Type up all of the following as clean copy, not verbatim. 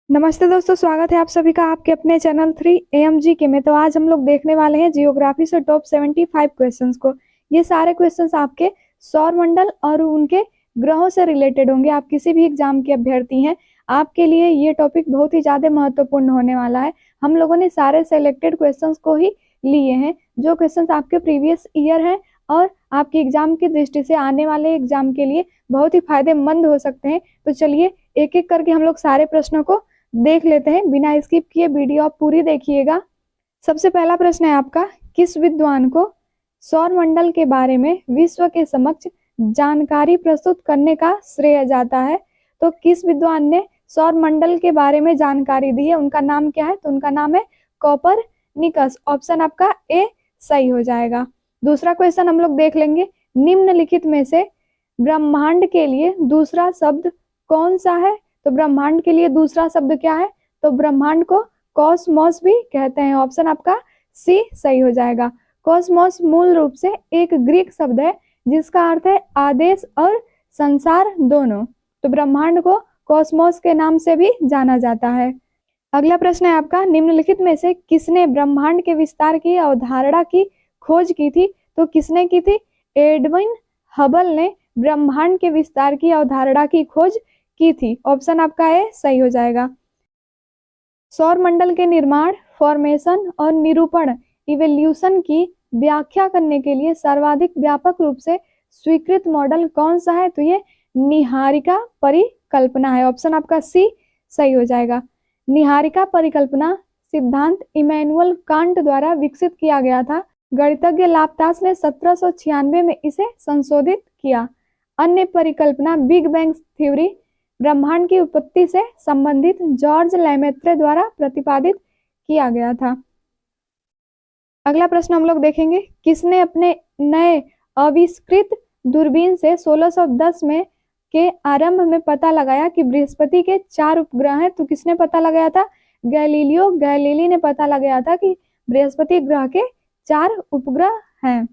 नमस्ते दोस्तों, स्वागत है आप सभी का आपके अपने चैनल 3 के में। तो आज हम लोग देखने वाले हैं जियोग्राफी से टॉप 75 क्वेश्चंस को। ये सारे क्वेश्चंस आपके सौर मंडल और उनके ग्रहों से रिलेटेड होंगे। आप किसी भी एग्जाम के अभ्यर्थी हैं, आपके लिए ये टॉपिक बहुत ही ज़्यादा महत्वपूर्ण होने वाला है। हम लोगों ने सारे सेलेक्टेड क्वेश्चंस को ही लिए हैं, जो क्वेश्चंस आपके प्रीवियस ईयर हैं और आपके एग्जाम की दृष्टि से आने वाले एग्जाम के लिए बहुत ही फायदेमंद हो सकते हैं। तो चलिए एक एक करके हम लोग सारे प्रश्नों को देख लेते हैं, बिना स्किप किए वीडियो आप पूरी देखिएगा। सबसे पहला प्रश्न है आपका, किस विद्वान को सौर मंडल के बारे में विश्व के समक्ष जानकारी प्रस्तुत करने का श्रेय जाता है? तो किस विद्वान ने सौर मंडल के बारे में जानकारी दी है, उनका नाम क्या है? तो उनका नाम है कोपरनिकस। ऑप्शन आपका ए सही हो जाएगा। दूसरा क्वेश्चन हम लोग देख लेंगे, निम्नलिखित में से ब्रह्मांड के लिए दूसरा शब्द कौन सा है? तो ब्रह्मांड के लिए दूसरा शब्द क्या है? तो ब्रह्मांड को कॉस्मोस भी कहते हैं। ऑप्शन आपका सी सही हो जाएगा। कॉस्मोस मूल रूप से एक ग्रीक शब्द है जिसका अर्थ है आदेश और संसार दोनों। तो ब्रह्मांड को कॉस्मोस के नाम से भी जाना जाता है। अगला प्रश्न है आपका, निम्नलिखित में से किसने ब्रह्मांड के विस्तार की अवधारणा की खोज की थी? तो किसने की थी? एडविन हबल ने ब्रह्मांड के विस्तार की अवधारणा की खोज की थी। ऑप्शन आपका ए सही हो जाएगा। सौर मंडल के निर्माण, फॉर्मेशन और निरूपण, इवोल्यूशन की व्याख्या करने के लिए सर्वाधिक व्यापक रूप से स्वीकृत मॉडल कौन सा है? तो ये निहारिका परिकल्पना है। ऑप्शन आपका सी सही हो जाएगा। निहारिका परिकल्पना सिद्धांत इमैनुअल कांट द्वारा विकसित किया गया था। गणितज्ञ लाप्लास ने 1796 में इसे संशोधित किया। अन्य परिकल्पना बिग बैंग थ्योरी ब्रह्मांड की उत्पत्ति से संबंधित जॉर्ज लेमेत्रे द्वारा प्रतिपादित किया गया था। अगला प्रश्न हम लोग देखेंगे, किसने अपने नए आविष्कृत दूरबीन से 1610 में के आरंभ में पता लगाया कि बृहस्पति के 4 उपग्रह हैं? तो किसने पता लगाया था? गैलीलियो गैलीली ने पता लगाया था कि बृहस्पति ग्रह के 4 उपग्रह हैं।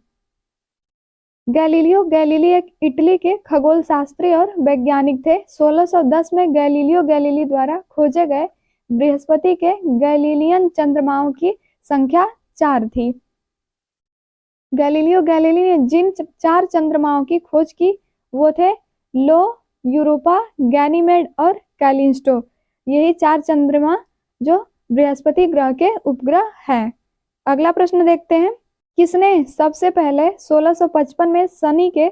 गैलीलियो गैलीली एक इटली के खगोल शास्त्री और वैज्ञानिक थे। 1610 में गैलीलियो गैलीली द्वारा खोजे गए बृहस्पति के गैलीलियन चंद्रमाओं की संख्या 4 थी। गैलीलियो गैलीली ने जिन 4 चंद्रमाओं की खोज की वो थे लो, यूरोपा, गैनीमेड और कैलिस्टो। यही 4 चंद्रमा जो बृहस्पति ग्रह के उपग्रह हैं। अगला प्रश्न देखते हैं, किसने सबसे पहले 1655 में शनि के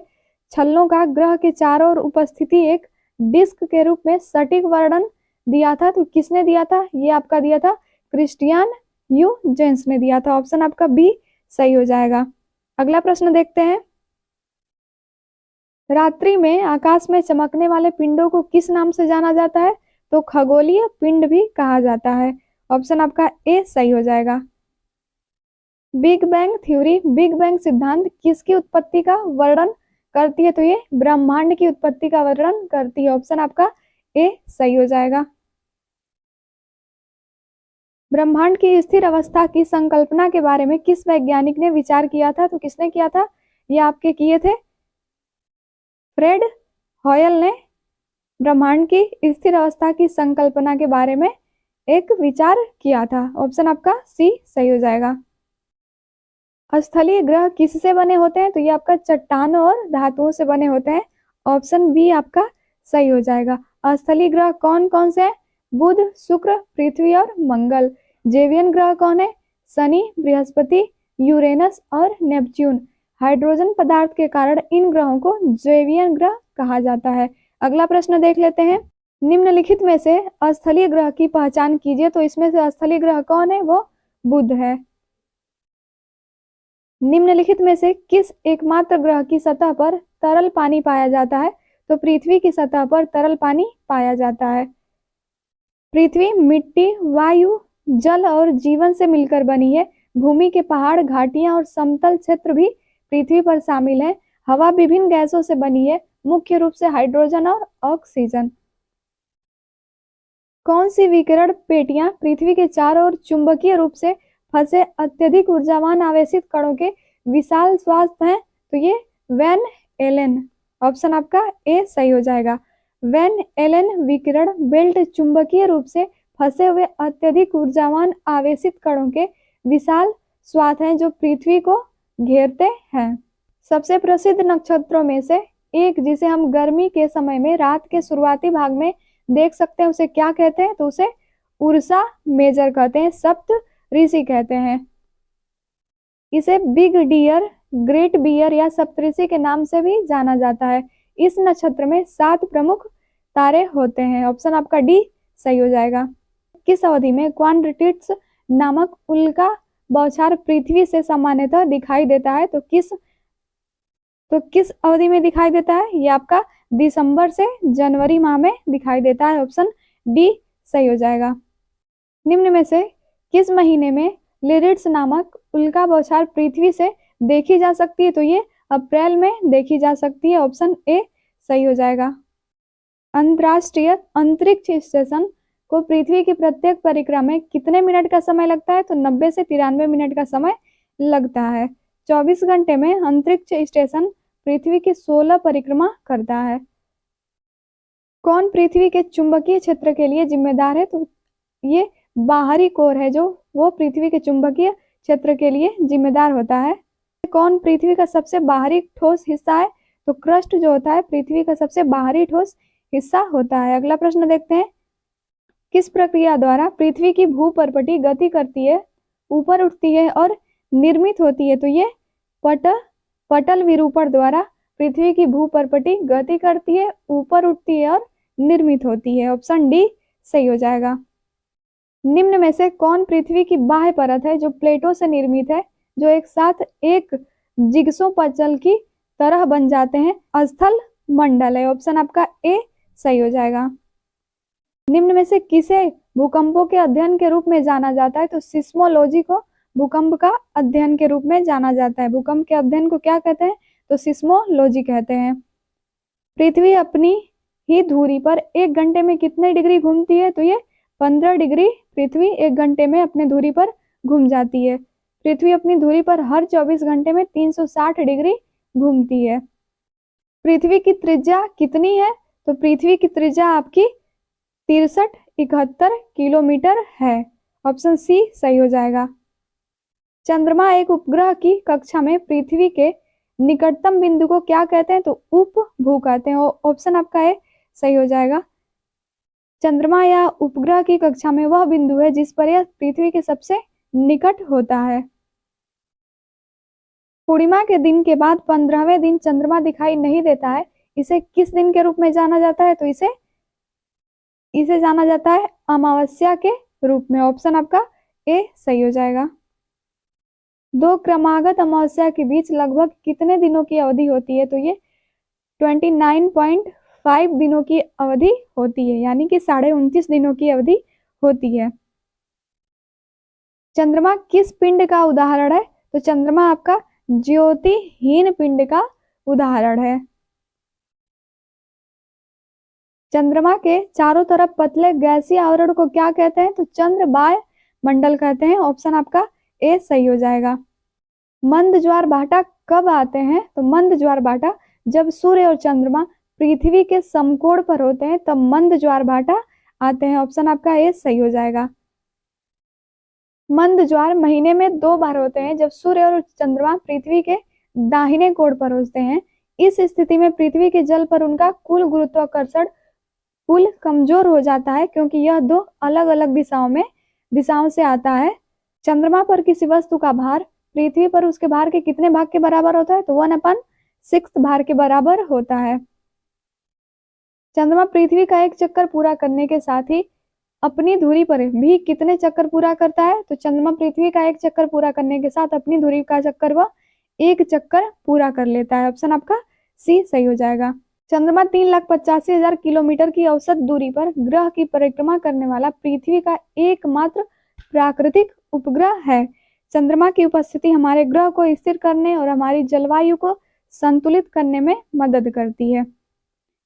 छल्लों का ग्रह के चारों ओर उपस्थिति एक डिस्क के रूप में सटीक वर्णन दिया था? तो किसने दिया था? ये आपका दिया था क्रिस्टियन ह्यूजेंस ने दिया था। ऑप्शन आपका बी सही हो जाएगा। अगला प्रश्न देखते हैं, रात्रि में आकाश में चमकने वाले पिंडों को किस नाम से जाना जाता है? तो खगोलीय पिंड भी कहा जाता है। ऑप्शन आपका ए सही हो जाएगा। Big bang theory, big bang सिद्धांत किसकी उत्पत्ति का वर्णन करती है? तो ये ब्रह्मांड की उत्पत्ति का वर्णन करती है। ऑप्शन आपका ए सही हो जाएगा। ब्रह्मांड की स्थिर अवस्था की संकल्पना के बारे में किस वैज्ञानिक ने विचार किया था? तो किसने किया था? ये आपके किए थे फ्रेड हॉयल ने ब्रह्मांड की स्थिर अवस्था की संकल्पना के बारे में एक विचार किया था। ऑप्शन आपका सी सही हो जाएगा। स्थलीय ग्रह किससे बने होते हैं? तो ये आपका चट्टानों और धातुओं से बने होते हैं। ऑप्शन बी आपका सही हो जाएगा। स्थलीय ग्रह कौन कौन से हैं? बुध, शुक्र, पृथ्वी और मंगल। जेवियन ग्रह कौन है? शनि, बृहस्पति, यूरेनस और नेपच्यून। हाइड्रोजन पदार्थ के कारण इन ग्रहों को जेवियन ग्रह कहा जाता है। अगला प्रश्न देख लेते हैं, निम्नलिखित में से स्थलीय ग्रह की पहचान कीजिए। तो इसमें से स्थलीय ग्रह कौन है? वो बुध है। निम्नलिखित में से किस एकमात्र ग्रह की सतह पर तरल पानी पाया जाता है? तो पृथ्वी की सतह पर तरल पानी पाया जाता है। पृथ्वी मिट्टी, वायु, जल और जीवन से मिलकर बनी है। भूमि के पहाड़, घाटियां और समतल क्षेत्र भी पृथ्वी पर शामिल है। हवा विभिन्न गैसों से बनी है, मुख्य रूप से हाइड्रोजन और ऑक्सीजन। कौन सी विकिरण पेटियां पृथ्वी के चारों ओर चुंबकीय रूप से फंसे अत्यधिक ऊर्जावान आवेशित कणों के विशाल स्वास्थ्य हैं? तो ये वैन एलन। ऑप्शन आपका ए सही हो जाएगा। वैन एलन विकिरण बेल्ट चुंबकीय रूप से फंसे हुए अत्यधिक ऊर्जावान आवेशित कणों के विशाल स्वाथ हैं जो पृथ्वी को घेरते हैं। सबसे प्रसिद्ध नक्षत्रों में से एक जिसे हम गर्मी के समय में रात के शुरुआती भाग में देख सकते हैं उसे क्या कहते हैं? तो उसे उर्सा मेजर कहते हैं, सप्त ऋषि कहते हैं। इसे बिग डियर, ग्रेट बियर या सप्तऋषि के नाम से भी जाना जाता है। इस नक्षत्र में 7 प्रमुख तारे होते हैं। ऑप्शन आपका डी सही हो जाएगा। किस अवधि में क्वाड्रेटिड्स नामक उल्का बौछार पृथ्वी से सामान्यतः दिखाई देता है? तो किस अवधि में दिखाई देता है? ये आपका दिसंबर से जनवरी माह में दिखाई देता है। ऑप्शन डी सही हो जाएगा। निम्न में से किस महीने में लिरिड्स नामक उल्का बौछार पृथ्वी से देखी जा सकती है? तो ये अप्रैल में देखी जा सकती है। ऑप्शन ए सही हो जाएगा। अंतरराष्ट्रीय अंतरिक्ष स्टेशन को पृथ्वी की प्रत्येक परिक्रमा में कितने मिनट का समय लगता है? तो 90 से 93 मिनट का समय लगता है। 24 घंटे में अंतरिक्ष स्टेशन पृथ्वी की 16 परिक्रमा करता है। कौन पृथ्वी के चुंबकीय क्षेत्र के लिए जिम्मेदार है? तो ये बाहरी कोर है जो वो पृथ्वी के चुंबकीय क्षेत्र के लिए जिम्मेदार होता है। कौन पृथ्वी का सबसे बाहरी ठोस हिस्सा है? तो क्रस्ट जो होता है पृथ्वी का सबसे बाहरी ठोस हिस्सा होता है। अगला प्रश्न देखते हैं। किस प्रक्रिया द्वारा पृथ्वी की भूपर्पटी गति करती है, ऊपर उठती है और निर्मित होती है? तो ये पटल विरूपण द्वारा पृथ्वी की भूपर्पटी गति करती है, ऊपर उठती है और निर्मित होती है। ऑप्शन डी सही हो जाएगा। निम्न में से कौन पृथ्वी की बाह्य परत है जो प्लेटों से निर्मित है, जो एक साथ एक जिग्सो पजल की तरह बन जाते हैं? स्थल मंडल है। ऑप्शन आपका ए सही हो जाएगा। निम्न में से किसे भूकंपों के अध्ययन के रूप में जाना जाता है? तो सिस्मोलॉजी को भूकंप का अध्ययन के रूप में जाना जाता है। भूकंप के अध्ययन को क्या कहते हैं? तो सिस्मोलॉजी कहते हैं। पृथ्वी अपनी ही धुरी पर 1 घंटे में कितने डिग्री घूमती है? तो ये 15 डिग्री पृथ्वी 1 घंटे में अपने धुरी पर घूम जाती है। पृथ्वी अपनी धुरी पर हर 24 घंटे में 360 डिग्री घूमती है। पृथ्वी की त्रिज्या कितनी है? तो पृथ्वी की त्रिज्या आपकी 6371 किलोमीटर है। ऑप्शन सी सही हो जाएगा। चंद्रमा एक उपग्रह की कक्षा में पृथ्वी के निकटतम बिंदु को क्या कहते हैं? तो उपभू कहते हैं। ऑप्शन आपका ए सही हो जाएगा। चंद्रमा या उपग्रह की कक्षा में वह बिंदु है जिस पर यह पृथ्वी के सबसे निकट होता है। पूर्णिमा के दिन के बाद 15वें दिन चंद्रमा दिखाई नहीं देता है, इसे किस दिन के रूप में जाना जाता है? तो इसे जाना जाता है अमावस्या के रूप में। ऑप्शन आपका ए सही हो जाएगा। 2 क्रमागत अमावस्या के बीच लगभग कितने दिनों की अवधि होती है? तो ये 29.5 दिनों की अवधि होती है, यानी कि 29.5 दिनों की अवधि होती है। चंद्रमा किस पिंड का उदाहरण है? तो चंद्रमा आपका ज्योतिहीन पिंड का उदाहरण है। चंद्रमा के चारों तरफ पतले गैसीय आवरण को क्या कहते हैं? तो चंद्र बाह्य मंडल कहते हैं। ऑप्शन आपका ए सही हो जाएगा। मंद ज्वार भाटा कब आते हैं? तो मंद ज्वार भाटा जब सूर्य और चंद्रमा पृथ्वी के समकोण पर होते हैं तब मंद ज्वार भाटा आते हैं। ऑप्शन आपका ए सही हो जाएगा। मंद ज्वार महीने में 2 बार होते हैं, जब सूर्य और चंद्रमा पृथ्वी के दाहिने कोण पर होते हैं। इस स्थिति में पृथ्वी के जल पर उनका कुल गुरुत्वाकर्षण पुल कमजोर हो जाता है, क्योंकि यह 2 अलग अलग दिशाओं से आता है। चंद्रमा पर किसी वस्तु का भार पृथ्वी पर उसके भार के कितने भाग के बराबर होता है? तो 1/6 भार के बराबर होता है। चंद्रमा पृथ्वी का एक चक्कर पूरा करने के साथ ही अपनी धुरी पर भी कितने चक्कर पूरा करता है? तो चंद्रमा पृथ्वी का एक चक्कर पूरा करने के साथ अपनी धुरी का चक्कर वह 1 चक्कर पूरा कर लेता है। ऑप्शन आपका सी सही हो जाएगा। चंद्रमा 3,85,000 किलोमीटर की औसत दूरी पर ग्रह की परिक्रमा करने वाला पृथ्वी का एकमात्र प्राकृतिक उपग्रह है। चंद्रमा की उपस्थिति हमारे ग्रह को स्थिर करने और हमारी जलवायु को संतुलित करने में मदद करती है।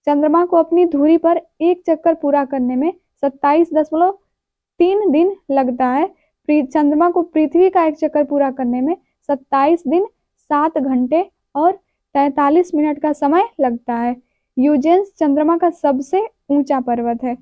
चंद्रमा को अपनी धुरी पर 1 चक्कर पूरा करने में 27.3 दिन लगता है। चंद्रमा को पृथ्वी का 1 चक्कर पूरा करने में 27 दिन 7 घंटे और 43 मिनट का समय लगता है। यूजेंस चंद्रमा का सबसे ऊंचा पर्वत है।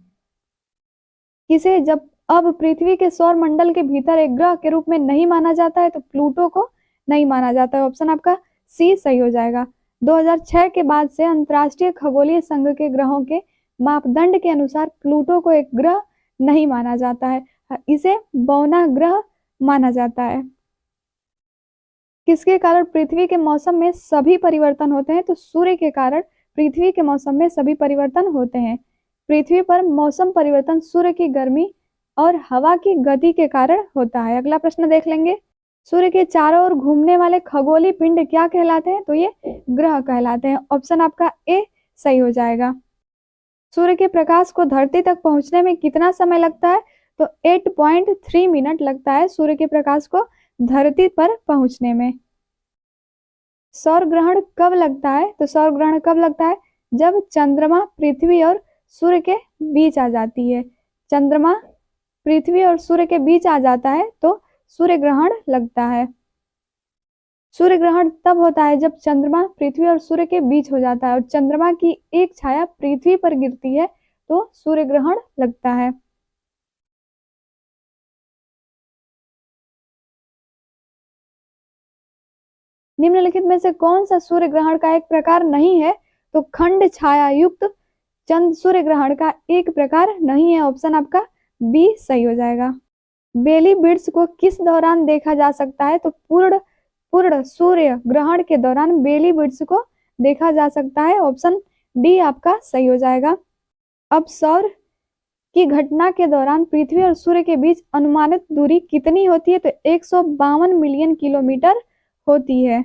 किसे जब अब पृथ्वी के सौर मंडल के भीतर एक ग्रह के रूप में नहीं माना जाता है, तो प्लूटो को नहीं माना जाता है। ऑप्शन आपका सी सही हो जाएगा। 2006 के बाद से अंतर्राष्ट्रीय खगोलीय संघ के ग्रहों के मापदंड के अनुसार प्लूटो को एक ग्रह नहीं माना जाता है, इसे बौना ग्रह माना जाता है। किसके कारण पृथ्वी के मौसम में सभी परिवर्तन होते हैं? तो सूर्य के कारण पृथ्वी के मौसम में सभी परिवर्तन होते हैं। पृथ्वी पर मौसम परिवर्तन सूर्य की गर्मी और हवा की गति के कारण होता है। अगला प्रश्न देख लेंगे। सूर्य के चारों ओर घूमने वाले खगोलीय पिंड क्या कहलाते हैं? तो ये ग्रह कहलाते हैं। ऑप्शन आपका ए सही हो जाएगा। सूर्य के प्रकाश को धरती तक पहुंचने में कितना समय लगता है? तो 8.3 मिनट लगता है सूर्य के प्रकाश को धरती पर पहुंचने में। सौर ग्रहण कब लगता है? तो सौर ग्रहण कब लगता है? जब चंद्रमा पृथ्वी और सूर्य के बीच आ जाती है। चंद्रमा पृथ्वी और सूर्य के बीच आ जाता है तो सूर्य ग्रहण लगता है। सूर्य ग्रहण तब होता है जब चंद्रमा पृथ्वी और सूर्य के बीच हो जाता है और चंद्रमा की एक छाया पृथ्वी पर गिरती है तो सूर्य ग्रहण लगता है। निम्नलिखित में से कौन सा सूर्य ग्रहण का एक प्रकार नहीं है? तो खंड छाया युक्त चंद्र सूर्य ग्रहण का एक प्रकार नहीं है। ऑप्शन आपका बी सही हो जाएगा। बेली वृक्ष को किस दौरान देखा जा सकता है? तो पूर्ण सूर्य ग्रहण के दौरान बेली वृक्ष को देखा जा सकता है। ऑप्शन डी आपका सही हो जाएगा। अब सौर की घटना के दौरान पृथ्वी और सूर्य के बीच अनुमानित दूरी कितनी होती है? तो 152 मिलियन किलोमीटर होती है।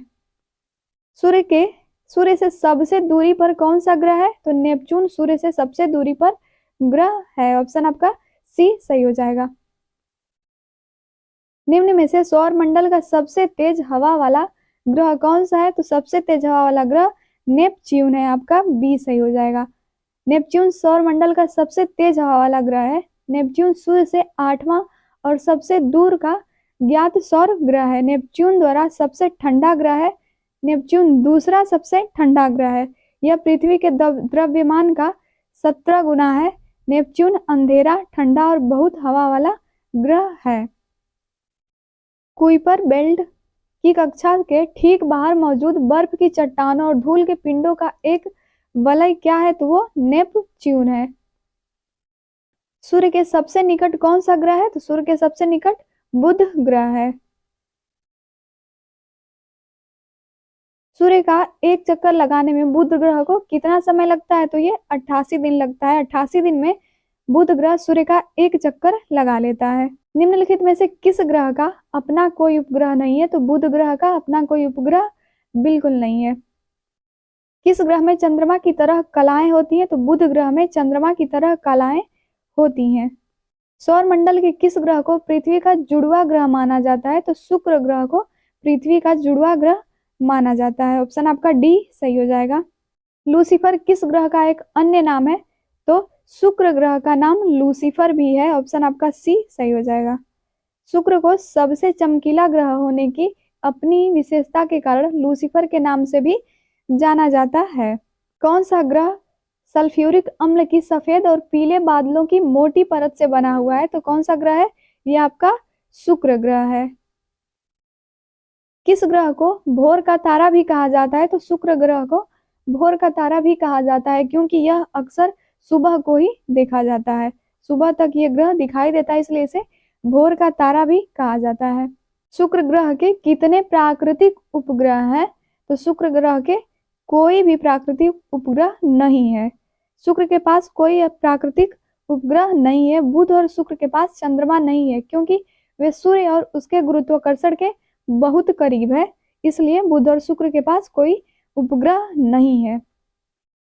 सूर्य से सबसे दूरी पर कौन सा ग्रह है? तो नेपच्यून सूर्य से सबसे दूरी पर ग्रह है। ऑप्शन आपका सी सही हो जाएगा। निम्न में से सौर मंडल का सबसे तेज हवा वाला ग्रह कौन सा है? तो सबसे तेज हवा वाला ग्रह नेपच्यून है। आपका बी सही हो जाएगा। नेपच्यून सौर मंडल का सबसे तेज हवा वाला ग्रह है। नेपच्यून सूर्य से 8वां और सबसे दूर का ज्ञात सौर ग्रह है। नेपच्यून द्वारा सबसे ठंडा ग्रह है। नेपच्यून दूसरा सबसे ठंडा ग्रह है। यह पृथ्वी के द्रव्यमान का 17 गुना है। नेपच्यून अंधेरा, ठंडा और बहुत हवा वाला ग्रह है। कुइपर बेल्ट की कक्षा के ठीक बाहर मौजूद बर्फ की चट्टानों और धूल के पिंडों का एक वलय क्या है? तो वो नेपच्यून है। सूर्य के सबसे निकट कौन सा ग्रह है? तो सूर्य के सबसे निकट बुध ग्रह है। सूर्य का एक चक्कर लगाने में बुध ग्रह को कितना समय लगता है? तो ये 88 दिन लगता है। 88 दिन में बुध ग्रह सूर्य का एक चक्कर लगा लेता है। निम्नलिखित में से किस ग्रह का अपना कोई उपग्रह नहीं है? तो बुध ग्रह का अपना कोई उपग्रह बिल्कुल नहीं है। किस ग्रह में चंद्रमा की तरह कलाएं होती हैं? तो बुध ग्रह में चंद्रमा की तरह कलाएं होती हैं। सौर मंडल के किस ग्रह को पृथ्वी का जुड़वा ग्रह माना जाता है? तो शुक्र ग्रह को पृथ्वी का जुड़वा ग्रह माना जाता है। ऑप्शन आपका डी सही हो जाएगा। लूसीफर किस ग्रह का एक अन्य नाम है? तो शुक्र ग्रह का नाम लूसीफर भी है। ऑप्शन आपका सी सही हो जाएगा। शुक्र को सबसे चमकीला ग्रह होने की अपनी विशेषता के कारण लूसीफर के नाम से भी जाना जाता है। कौन सा ग्रह सल्फ्यूरिक अम्ल की सफेद और पीले बादलों की मोटी परत से बना हुआ है? तो कौन सा ग्रह है? यह आपका शुक्र ग्रह है। किस ग्रह को भोर का तारा भी कहा जाता है? तो शुक्र ग्रह को भोर का तारा भी कहा जाता है क्योंकि यह अक्सर सुबह को ही देखा जाता है। सुबह तक ये ग्रह दिखाई देता है, इसलिए इसे भोर का तारा भी कहा जाता है। शुक्र ग्रह के कितने प्राकृतिक उपग्रह हैं? तो शुक्र ग्रह के कोई भी प्राकृतिक उपग्रह नहीं है। शुक्र के पास कोई प्राकृतिक उपग्रह नहीं है। बुध और शुक्र के पास चंद्रमा नहीं है क्योंकि वे सूर्य और उसके गुरुत्वाकर्षण के बहुत करीब है, इसलिए बुध और शुक्र के पास कोई उपग्रह नहीं है।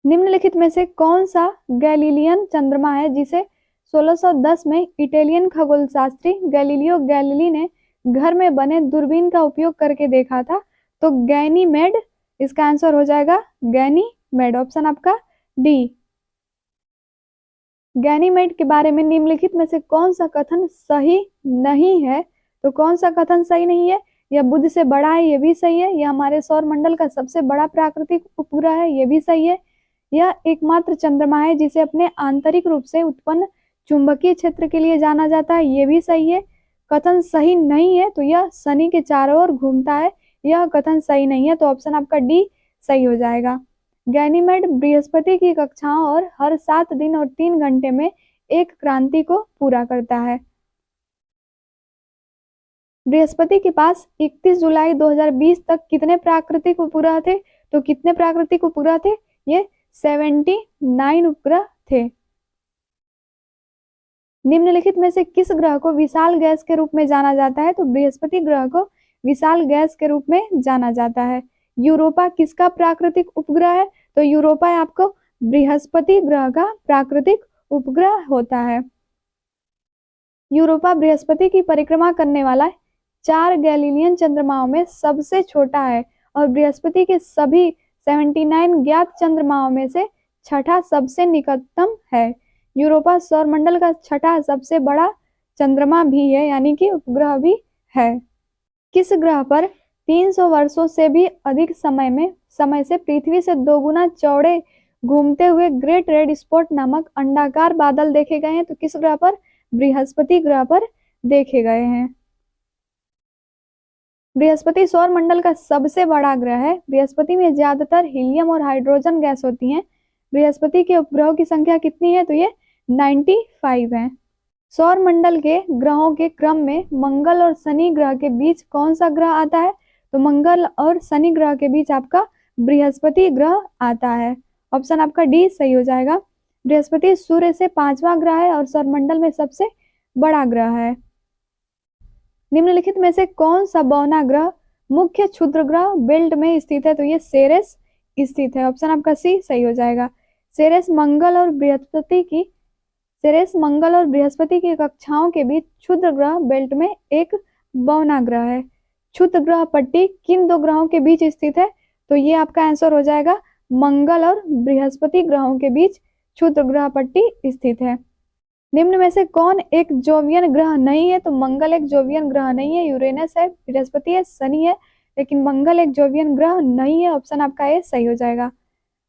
निम्नलिखित में से कौन सा गैलीलियन चंद्रमा है जिसे 1610 में इटालियन खगोलशास्त्री गैलीलियो गैलीली ने घर में बने दूरबीन का उपयोग करके देखा था? तो गैनीमेड इसका आंसर हो जाएगा गैनीमेड। ऑप्शन आपका डी। गैनीमेड के बारे में निम्नलिखित में से कौन सा कथन सही नहीं है? तो कौन सा कथन सही नहीं है? यह बुध से बड़ा है, यह भी सही है। यह हमारे सौर मंडल का सबसे बड़ा प्राकृतिक उपग्रह है, यह भी सही है। यह एकमात्र चंद्रमा है जिसे अपने आंतरिक रूप से उत्पन्न चुंबकीय क्षेत्र के लिए जाना जाता है, ये भी सही है। कथन सही नहीं है तो यह शनि के चारों ओर घूमता है, यह कथन सही नहीं है, तो ऑप्शन आपका डी सही हो जाएगा। गैनीमेड बृहस्पति की कक्षाओं और हर 7 दिन और 3 घंटे में एक क्रांति को पूरा करता है। बृहस्पति के पास 31 जुलाई 2020 तक कितने प्राकृतिक उपग्रह थे? तो कितने प्राकृतिक उपग्रह थे? ये 79 उपग्रह थे। निम्नलिखित में से किस ग्रह को विशाल गैस के रूप में जाना जाता है? तो बृहस्पति ग्रह को विशाल गैस के रूप में जाना जाता है। यूरोपा किसका प्राकृतिक उपग्रह है? तो यूरोपा आपको बृहस्पति ग्रह का प्राकृतिक उपग्रह होता है। यूरोपा बृहस्पति की परिक्रमा करने वाला 4 गैलीलियन चंद्रमाओं में सबसे छोटा है और बृहस्पति के सभी 79 ज्ञात चंद्रमाओं में से छठा सबसे निकटतम है। यूरोपा सौरमंडल का छठा सबसे बड़ा चंद्रमा भी है, यानी कि उपग्रह भी है। किस ग्रह पर 300 वर्षों से भी अधिक समय से पृथ्वी से 2 गुना चौड़े घूमते हुए ग्रेट रेड स्पॉट नामक अंडाकार बादल देखे गए हैं? तो किस ग्रह पर? बृहस्पति ग्रह पर देखे गए हैं। बृहस्पति सौरमंडल का सबसे बड़ा ग्रह है। बृहस्पति में ज्यादातर हीलियम और हाइड्रोजन गैस होती हैं। बृहस्पति के उपग्रहों की संख्या कितनी है? तो ये 95 है। सौरमंडल के ग्रहों के क्रम में मंगल और शनि ग्रह के बीच कौन सा ग्रह आता है? तो मंगल और शनि ग्रह के बीच आपका बृहस्पति ग्रह आता है। ऑप्शन आपका डी सही हो जाएगा। बृहस्पति सूर्य से 5वां ग्रह है और सौरमंडल में सबसे बड़ा ग्रह है। निम्नलिखित में से कौन सा बौना ग्रह मुख्य क्षुद्र ग्रह बेल्ट में स्थित है? तो ये सेरेस स्थित है। ऑप्शन आपका सी सही हो जाएगा। सेरेस मंगल और बृहस्पति की कक्षाओं के बीच क्षुद्र ग्रह बेल्ट में एक बौना ग्रह है। क्षुद्र ग्रह पट्टी किन 2 ग्रहों के बीच स्थित है? तो ये आपका आंसर हो जाएगा मंगल और बृहस्पति ग्रहों के बीच क्षुद्र ग्रह पट्टी स्थित है। निम्न में से कौन एक जोवियन ग्रह नहीं है? तो मंगल एक जोवियन ग्रह नहीं है। यूरेनस है, बृहस्पति है, शनि है, लेकिन मंगल एक जोवियन ग्रह नहीं है। ऑप्शन आपका ए सही हो जाएगा।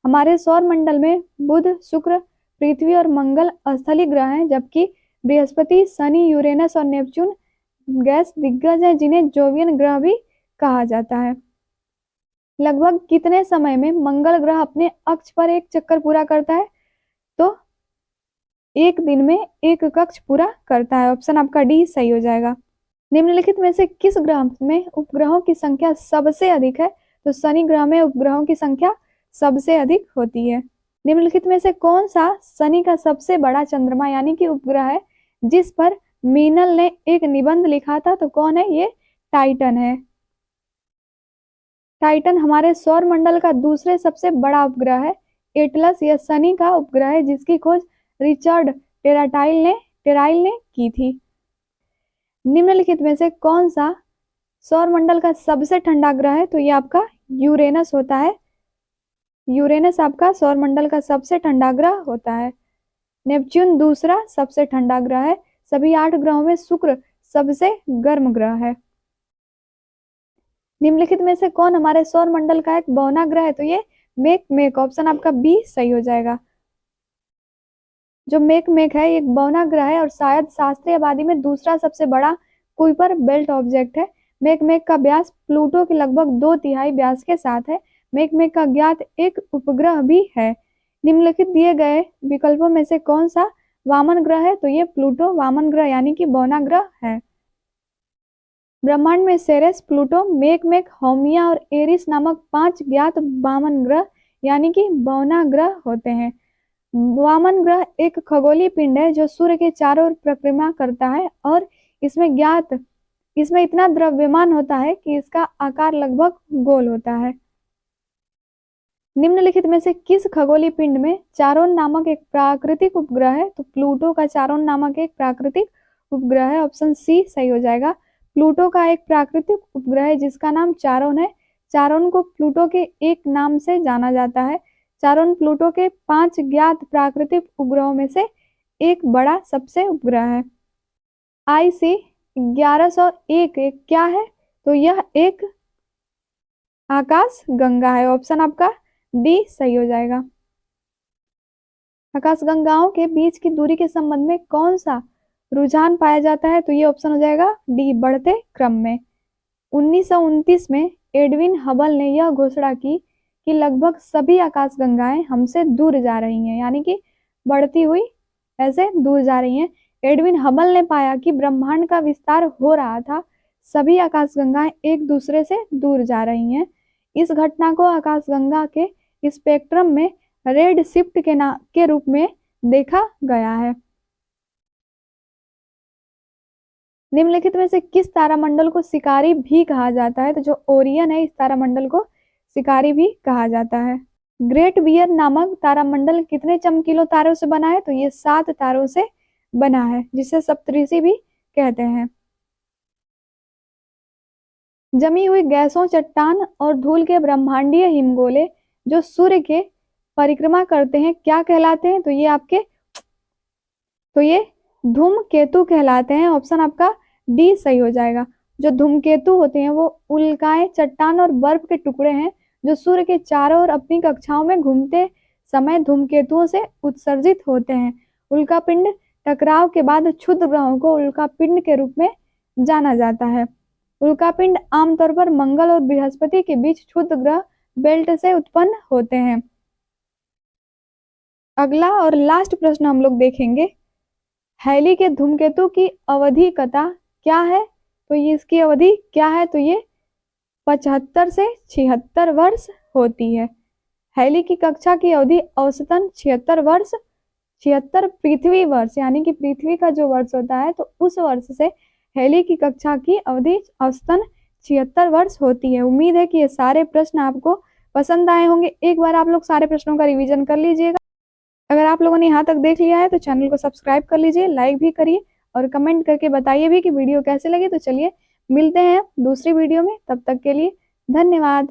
हमारे सौर मंडल में बुध, शुक्र, पृथ्वी और मंगल स्थलीय ग्रह हैं, जबकि बृहस्पति, शनि, यूरेनस और नेपच्यून गैस दिग्गज हैं, जिन्हें जोवियन ग्रह भी कहा जाता है। लगभग कितने समय में मंगल ग्रह अपने अक्ष पर एक चक्कर पूरा करता है? तो 1 दिन में एक कक्ष पूरा करता है। ऑप्शन आपका डी सही हो जाएगा। निम्नलिखित में से किस ग्रह में उपग्रहों की संख्या सबसे अधिक है? तो शनि ग्रह में उपग्रहों की संख्या सबसे अधिक होती है। निम्नलिखित में से कौन सा शनि का सबसे बड़ा चंद्रमा यानी कि उपग्रह है, जिस पर मीनल ने एक निबंध लिखा था? तो कौन है? ये टाइटन है। टाइटन हमारे सौर मंडल का दूसरे सबसे बड़ा उपग्रह है। एटलस यह शनि का उपग्रह है, जिसकी खोज रिचर्ड टेराइल ने की थी। निम्नलिखित में से कौन सा सौरमंडल का सबसे ठंडा ग्रह है? तो ये आपका यूरेनस होता है। यूरेनस आपका सौरमंडल का सबसे ठंडा ग्रह होता है। नेपच्यून दूसरा सबसे ठंडा ग्रह है। सभी 8 ग्रहों में शुक्र सबसे गर्म ग्रह है। निम्नलिखित में से कौन हमारे सौरमंडल का एक बौना ग्रह है? तो ये मेक ऑप्शन आपका बी सही हो जाएगा। जो मेक है एक बौना ग्रह है और शायद शास्त्रीय आबादी में दूसरा सबसे बड़ा कुइपर बेल्ट ऑब्जेक्ट है। मेक का व्यास प्लूटो के लगभग 2/3 व्यास के साथ है। मेक का ज्ञात एक उपग्रह भी है। निम्नलिखित दिए गए विकल्पों में से कौन सा वामन ग्रह है? तो ये प्लूटो वामन ग्रह यानी कि बौना ग्रह है। ब्रह्मांड में सेरेस, प्लूटो, मेक, होमिया और एरिस नामक 5 ज्ञात वामन ग्रह यानी कि बौना ग्रह होते हैं। वामन ग्रह एक खगोलीय पिंड है जो सूर्य के चारों ओर परिक्रमा करता है और इसमें इतना द्रव्यमान होता है कि इसका आकार लगभग गोल होता है। निम्नलिखित में से किस खगोलीय पिंड में चारोन नामक एक प्राकृतिक उपग्रह है? तो प्लूटो का चारोन नामक एक प्राकृतिक उपग्रह है। ऑप्शन सी सही हो जाएगा। प्लूटो का एक प्राकृतिक उपग्रह है जिसका नाम चारोन है। चारोन को प्लूटो के एक नाम से जाना जाता है। चारोन प्लूटो के 5 ज्ञात प्राकृतिक उपग्रहों में से एक बड़ा सबसे उपग्रह है। IC 1101 क्या है? तो यह एक आकाश गंगा है। ऑप्शन आपका डी सही हो जाएगा। आकाशगंगाओं के बीच की दूरी के संबंध में कौन सा रुझान पाया जाता है? तो ये ऑप्शन हो जाएगा डी, बढ़ते क्रम में। 1929 में एडविन हबल ने यह घोषणा की कि लगभग सभी आकाशगंगाएं हमसे दूर जा रही हैं, यानी कि बढ़ती हुई ऐसे दूर जा रही हैं। एडविन हबल ने पाया कि ब्रह्मांड का विस्तार हो रहा था, सभी आकाशगंगाएं एक दूसरे से दूर जा रही हैं। इस घटना को आकाशगंगा के स्पेक्ट्रम में रेड शिफ्ट के रूप में देखा गया है। निम्नलिखित में से किस तारामंडल को शिकारी भी कहा जाता है? तो जो ओरियन है, इस तारामंडल को शिकारी भी कहा जाता है। ग्रेट बियर नामक तारामंडल कितने चमकीलों तारों से बना है? तो ये 7 तारों से बना है, जिसे सप्तऋषि भी कहते हैं। जमी हुई गैसों, चट्टान और धूल के ब्रह्मांडीय हिमगोले जो सूर्य के परिक्रमा करते हैं क्या कहलाते हैं? तो ये धूमकेतु कहलाते हैं। ऑप्शन आपका डी सही हो जाएगा। जो धूमकेतु होते हैं वो उल्काएं, चट्टान और बर्फ के टुकड़े हैं जो सूर्य के चारों ओर अपनी कक्षाओं में घूमते समय धूमकेतुओं से उत्सर्जित होते हैं। उल्कापिंड टकराव के बाद क्षुद्र ग्रहों को उल्कापिंड के रूप में जाना जाता है। उल्कापिंड आमतौर पर मंगल और बृहस्पति के बीच क्षुद्र ग्रह बेल्ट से उत्पन्न होते हैं। अगला और लास्ट प्रश्न हम लोग देखेंगे, हैली के धूमकेतु की अवधिकता क्या है? तो ये इसकी अवधि क्या है? तो ये 75 से 76 वर्ष होती है। हैली की कक्षा की अवधि औसतन 76 वर्ष, 76 पृथ्वी वर्ष, यानी कि पृथ्वी का जो वर्ष होता है तो उस वर्ष से हैली की कक्षा की अवधि औसतन 76 वर्ष होती है। उम्मीद है कि ये सारे प्रश्न आपको पसंद आए होंगे। एक बार आप लोग सारे प्रश्नों का रिवीजन कर लीजिएगा। अगर आप लोगों ने यहाँ तक देख लिया है तो चैनल को सब्सक्राइब कर लीजिए, लाइक भी करिए और कमेंट करके बताइए भी कि वीडियो कैसे लगी। तो चलिए मिलते हैं दूसरी वीडियो में, तब तक के लिए धन्यवाद।